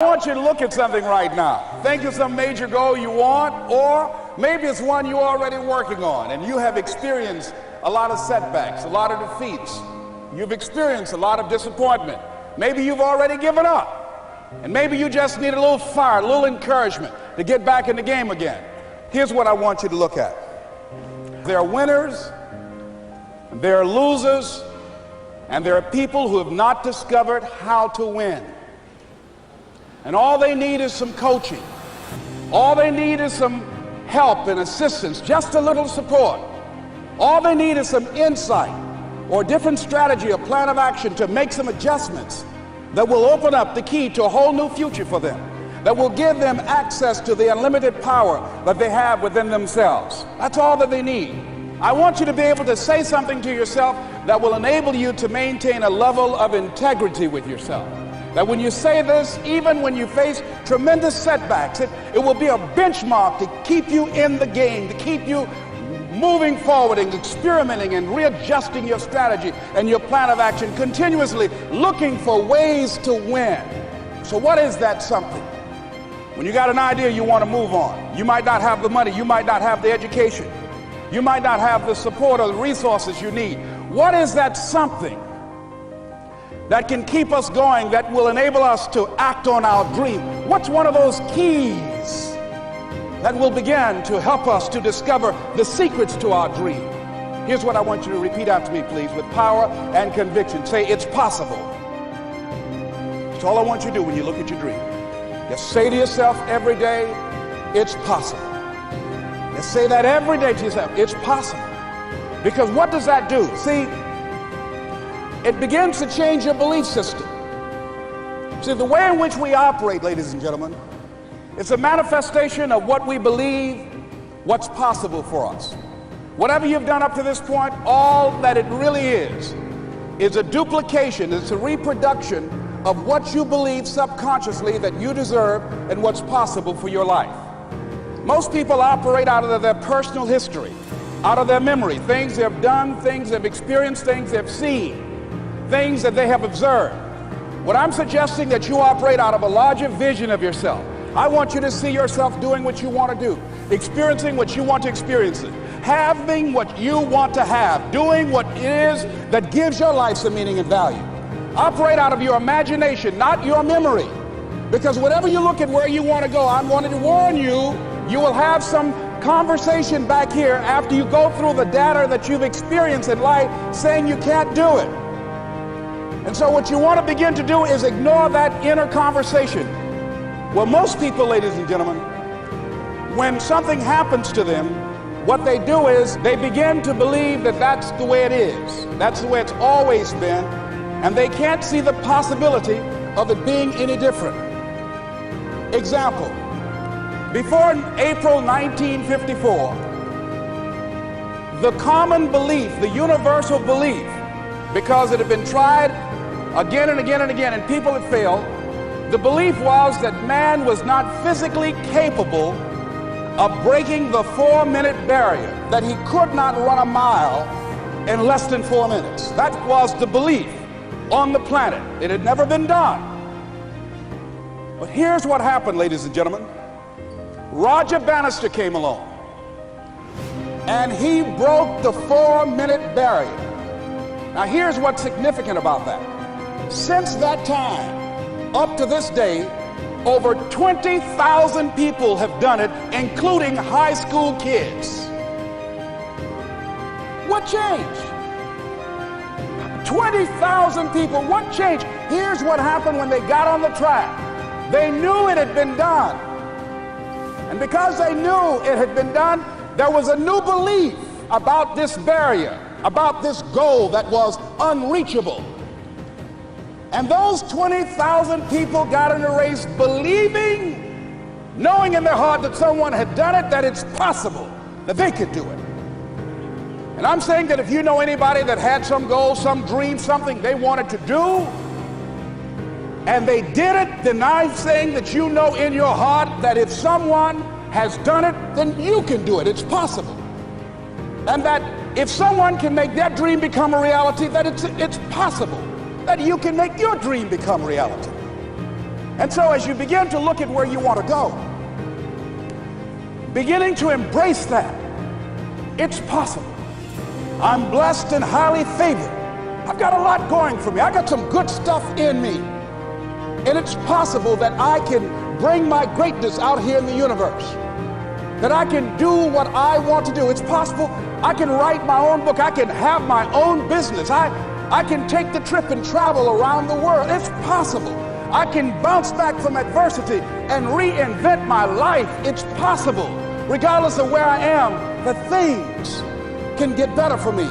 I want you to look at something right now. Think of some major goal you want, or maybe it's one you're already working on and you have experienced a lot of setbacks, a lot of defeats. You've experienced a lot of disappointment. Maybe you've already given up, and maybe you just need a little fire, a little encouragement to get back in the game again. Here's what I want you to look at. There are winners, there are losers, and there are people who have not discovered how to win. And all they need is some coaching. All they need is some help and assistance, just a little support. All they need is some insight or a different strategy, a plan of action to make some adjustments that will open up the key to a whole new future for them, that will give them access to the unlimited power that they have within themselves. That's all that they need. I want you to be able to say something to yourself that will enable you to maintain a level of integrity with yourself. That when you say this, even when you face tremendous setbacks, it will be a benchmark to keep you in the game, to keep you moving forward and experimenting and readjusting your strategy and your plan of action, continuously looking for ways to win. So what is that something? When you got an idea you want to move on, you might not have the money, you might not have the education, you might not have the support or the resources you need. What is that something that can keep us going, that will enable us to act on our dream? What's one of those keys that will begin to help us to discover the secrets to our dream? Here's what I want you to repeat after me, please, with power and conviction. Say, it's possible. That's all I want you to do when you look at your dream. Just say to yourself every day, it's possible. Just say that every day to yourself, it's possible. Because what does that do? See, it begins to change your belief system. See, the way in which we operate, ladies and gentlemen, it's a manifestation of what we believe, what's possible for us. Whatever you've done up to this point, all that it really is a duplication, it's a reproduction of what you believe subconsciously that you deserve and what's possible for your life. Most people operate out of their personal history, out of their memory, things they've done, things they've experienced, things they've seen, things that they have observed. What I'm suggesting that you operate out of a larger vision of yourself. I want you to see yourself doing what you want to do, experiencing what you want to experience, having what you want to have, doing what it is that gives your life some meaning and value. Operate out of your imagination, not your memory. Because whenever you look at where you want to go, I'm wanting to warn you, you will have some conversation back here after you go through the data that you've experienced in life saying you can't do it. And so what you want to begin to do is ignore that inner conversation. Well, most people, ladies and gentlemen, when something happens to them, what they do is they begin to believe that that's the way it is. That's the way it's always been. And they can't see the possibility of it being any different. Example, before April 1954, the common belief, the universal belief, because it had been tried again and again and again, and people had failed, the belief was that man was not physically capable of breaking the 4-minute barrier, that he could not run a mile in less than 4 minutes. That was the belief on the planet. It had never been done. But here's what happened, ladies and gentlemen. Roger Bannister came along, and he broke the 4-minute barrier. Now here's what's significant about that. Since that time, up to this day, over 20,000 people have done it, including high school kids. What changed? 20,000 people, what changed? Here's what happened when they got on the track. They knew it had been done. And because they knew it had been done, there was a new belief about this barrier, about this goal that was unreachable. And those 20,000 people got in the race believing, knowing in their heart that someone had done it, that it's possible, that they could do it. And I'm saying that if you know anybody that had some goal, some dream, something they wanted to do, and they did it, then I'm saying that you know in your heart that if someone has done it, then you can do it. It's possible. And that if someone can make their dream become a reality, that it's possible that you can make your dream become reality. And so as you begin to look at where you want to go, beginning to embrace that, it's possible. I'm blessed and highly favored. I've got a lot going for me. I got some good stuff in me. And it's possible that I can bring my greatness out here in the universe. That I can do what I want to do. It's possible I can write my own book. I can have my own business. I can take the trip and travel around the world. It's possible. I can bounce back from adversity and reinvent my life. It's possible. Regardless of where I am, that things can get better for me.